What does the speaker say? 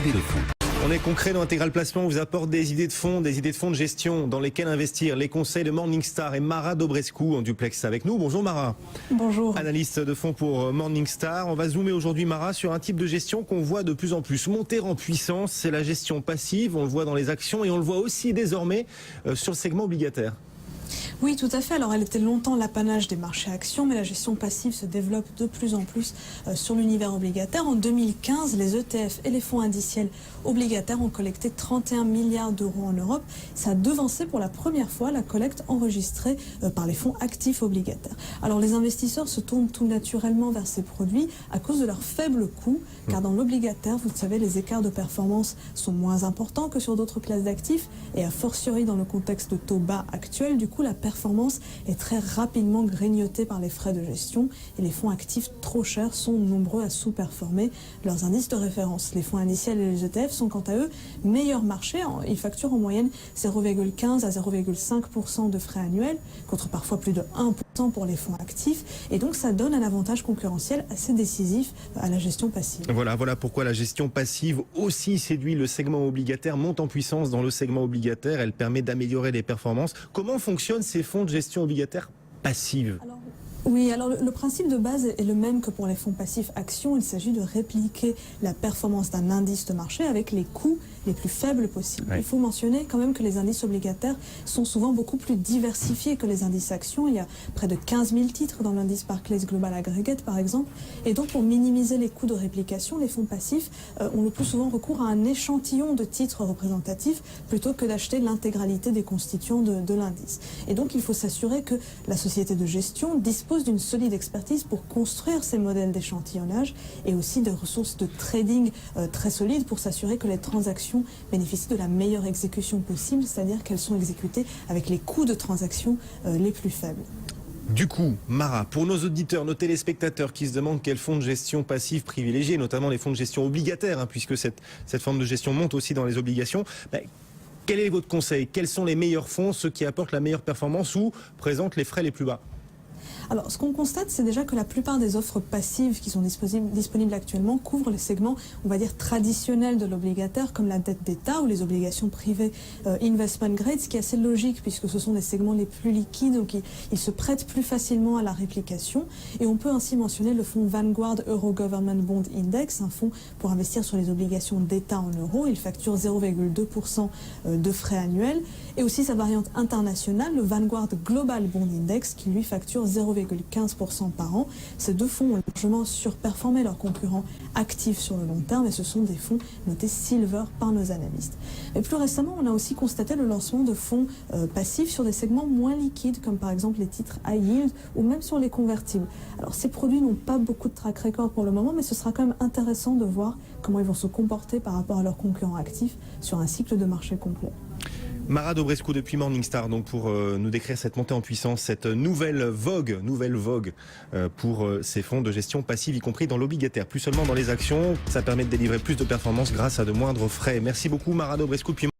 levée de fonds. On est concret dans Intégral Placement, on vous apporte des idées de fonds de gestion dans lesquels investir. Les conseils de Morningstar et Mara Dobrescu en duplex avec nous. Bonjour Mara. Bonjour. Analyste de fonds pour Morningstar. On va zoomer aujourd'hui Mara sur un type de gestion qu'on voit de plus en plus monter en puissance. C'est la gestion passive, on le voit dans les actions et on le voit aussi désormais sur le segment obligataire. Oui, tout à fait. Alors, elle était longtemps l'apanage des marchés actions, mais la gestion passive se développe de plus en plus sur l'univers obligataire. En 2015, les ETF et les fonds indiciels obligataires ont collecté 31 milliards d'euros en Europe. Ça a devancé pour la première fois la collecte enregistrée par les fonds actifs obligataires. Alors, les investisseurs se tournent tout naturellement vers ces produits à cause de leur faible coût, car dans l'obligataire, vous le savez, les écarts de performance sont moins importants que sur d'autres classes d'actifs, et a fortiori dans le contexte de taux bas actuel, du coup, la performance est très rapidement grignotée par les frais de gestion et les fonds actifs trop chers sont nombreux à sous-performer leurs indices de référence. Les fonds indiciels et les ETF sont quant à eux meilleurs marchés. Ils facturent en moyenne 0,15 à 0,5% de frais annuels contre parfois plus de 1% pour les fonds actifs et donc ça donne un avantage concurrentiel assez décisif à la gestion passive. Voilà pourquoi la gestion passive aussi séduit le segment obligataire, monte en puissance dans le segment obligataire. Elle permet d'améliorer les performances. Comment fonctionnent ces fonds de gestion obligataire passive? Oui, alors le principe de base est le même que pour les fonds passifs actions. Il s'agit de répliquer la performance d'un indice de marché avec les coûts les plus faibles possibles. Oui. Il faut mentionner quand même que les indices obligataires sont souvent beaucoup plus diversifiés que les indices actions. Il y a près de 15 000 titres dans l'indice Barclays Global Aggregate par exemple. Et donc pour minimiser les coûts de réplication, les fonds passifs ont le plus souvent recours à un échantillon de titres représentatifs plutôt que d'acheter l'intégralité des constituants de l'indice. Et donc il faut s'assurer que la société de gestion dispose d'une solide expertise pour construire ces modèles d'échantillonnage et aussi des ressources de trading très solides pour s'assurer que les transactions bénéficient de la meilleure exécution possible, c'est-à-dire qu'elles sont exécutées avec les coûts de transaction les plus faibles. Du coup, Mara, pour nos auditeurs, nos téléspectateurs qui se demandent quels fonds de gestion passifs privilégiés, notamment les fonds de gestion obligataires, puisque cette forme de gestion monte aussi dans les obligations, quel est votre conseil? Quels sont les meilleurs fonds, ceux qui apportent la meilleure performance ou présentent les frais les plus bas? Alors, ce qu'on constate, c'est déjà que la plupart des offres passives qui sont disponibles actuellement couvrent les segments, on va dire, traditionnels de l'obligataire, comme la dette d'État ou les obligations privées investment grade, ce qui est assez logique puisque ce sont les segments les plus liquides, donc ils se prêtent plus facilement à la réplication. Et on peut ainsi mentionner le fonds Vanguard Euro Government Bond Index, un fonds pour investir sur les obligations d'État en euros. Il facture 0,2% de frais annuels. Et aussi sa variante internationale, le Vanguard Global Bond Index, qui lui facture 0,15% par an. Ces deux fonds ont largement surperformé leurs concurrents actifs sur le long terme et ce sont des fonds notés Silver par nos analystes. Et plus récemment, on a aussi constaté le lancement de fonds passifs sur des segments moins liquides comme par exemple les titres high yield ou même sur les convertibles. Alors ces produits n'ont pas beaucoup de track record pour le moment mais ce sera quand même intéressant de voir comment ils vont se comporter par rapport à leurs concurrents actifs sur un cycle de marché complet. Mara Dobrescu depuis Morningstar, donc pour nous décrire cette montée en puissance, cette nouvelle vogue pour ces fonds de gestion passive, y compris dans l'obligataire, plus seulement dans les actions. Ça permet de délivrer plus de performances grâce à de moindres frais. Merci beaucoup Mara Dobrescu.